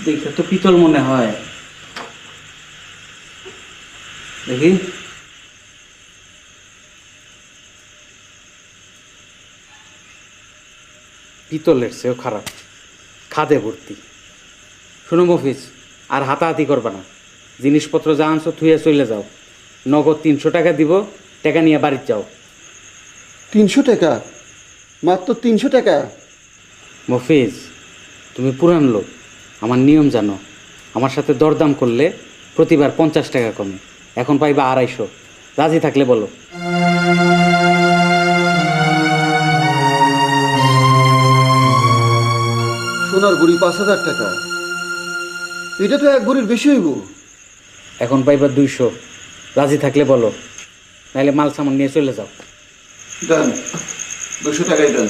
দেখে তো পিতল মনে হয়। দেখি। পিতলের চেয়েও খারাপ, খাদে ভর্তি। শোনো মফিজ, আর হাতাহাতি করবা না। জিনিসপত্র যা আনছো থুয়ে চলে যাও। নগদ 300 টাকা দিব, টাকা নিয়ে বাড়িতে যাও। 300 টাকা? মাত্র 300 টাকা? মফিজ, তুমি পুরান লোক, আমার নিয়ম জানো। আমার সাথে দরদাম করলে প্রতিবার 50 টাকা কমে, এখন পাইবা 250। রাজি থাকলে বলো। সোনার ভরি 5,000 টাকা? এটা তো এক ভরির বেশি হইব। এখন পাইবা 200। রাজি থাকলে বলো, নাহলে মাল সামান নিয়ে চলে যাও। ডান, 200 টাকাই ডান।